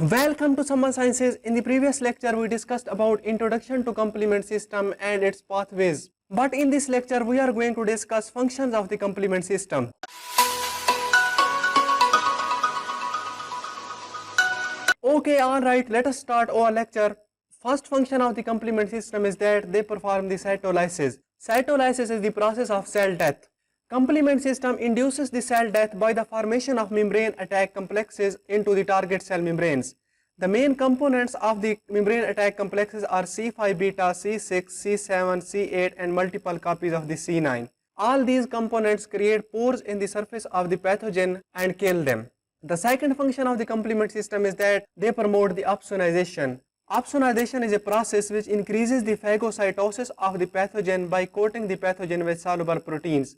Welcome to Summer Sciences. In the previous lecture, we discussed about introduction to complement system and its pathways. But in this lecture, we are going to discuss functions of the complement system. Okay, alright, let us start our lecture. First function of the complement system is that they perform the cytolysis. Cytolysis is the process of cell death. Complement system induces the cell death by the formation of membrane attack complexes into the target cell membranes. The main components of the membrane attack complexes are C5 beta, C6, C7, C8 and multiple copies of the C9. All these components create pores in the surface of the pathogen and kill them. The second function of the complement system is that they promote the opsonization. Opsonization is a process which increases the phagocytosis of the pathogen by coating the pathogen with soluble proteins.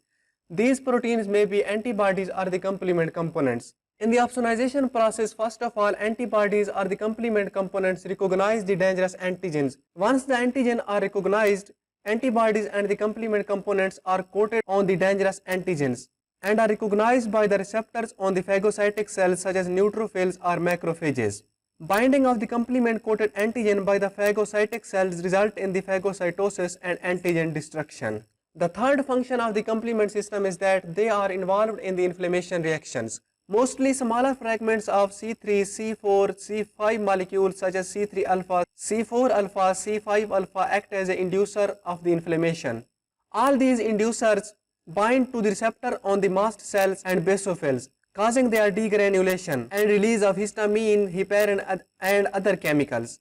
These proteins may be antibodies or the complement components. In the opsonization process, first of all, antibodies or the complement components recognize the dangerous antigens. Once the antigens are recognized, antibodies and the complement components are coated on the dangerous antigens and are recognized by the receptors on the phagocytic cells such as neutrophils or macrophages. Binding of the complement coated antigen by the phagocytic cells result in the phagocytosis and antigen destruction. The third function of the complement system is that they are involved in the inflammation reactions. Mostly smaller fragments of C3, C4, C5 molecules such as C3 alpha, C4 alpha, C5 alpha act as an inducer of the inflammation. All these inducers bind to the receptor on the mast cells and basophils, causing their degranulation and release of histamine, heparin and other chemicals.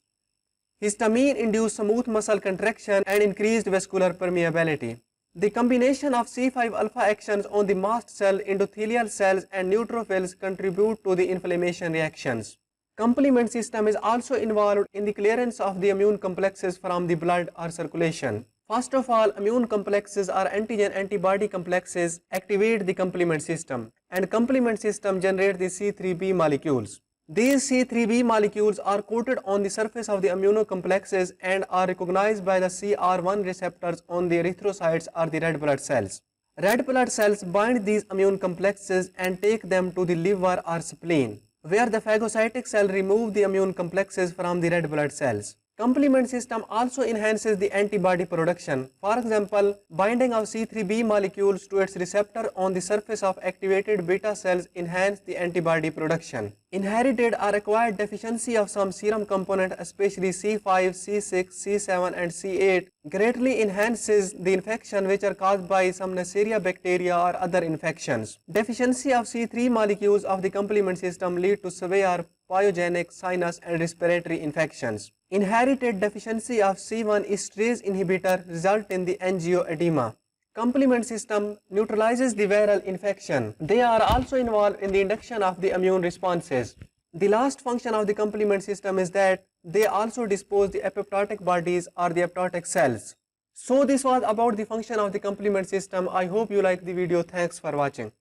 Histamine induces smooth muscle contraction and increased vascular permeability. The combination of C5 alpha actions on the mast cell, endothelial cells and neutrophils contribute to the inflammation reactions. Complement system is also involved in the clearance of the immune complexes from the blood or circulation. First of all, immune complexes or antigen-antibody complexes activate the complement system, and complement system generate the C3b molecules. These C3b molecules are coated on the surface of the immunocomplexes and are recognized by the CR1 receptors on the erythrocytes or the red blood cells. Red blood cells bind these immune complexes and take them to the liver or spleen, where the phagocytic cell remove the immune complexes from the red blood cells. Complement system also enhances the antibody production. For example, binding of C3b molecules to its receptor on the surface of activated beta cells enhance the antibody production. Inherited or acquired deficiency of some serum component, especially C5, C6, C7 and C8, greatly enhances the infection which are caused by some Neisseria bacteria or other infections. Deficiency of C3 molecules of the complement system lead to severe pyogenic, sinus and respiratory infections. Inherited deficiency of C1 esterase inhibitor result in the angioedema. Complement system neutralizes the viral infection. They are also involved in the induction of the immune responses. The last function of the complement system is that they also dispose the apoptotic bodies or the apoptotic cells. So this was about the function of the complement system. I hope you like the video. Thanks for watching.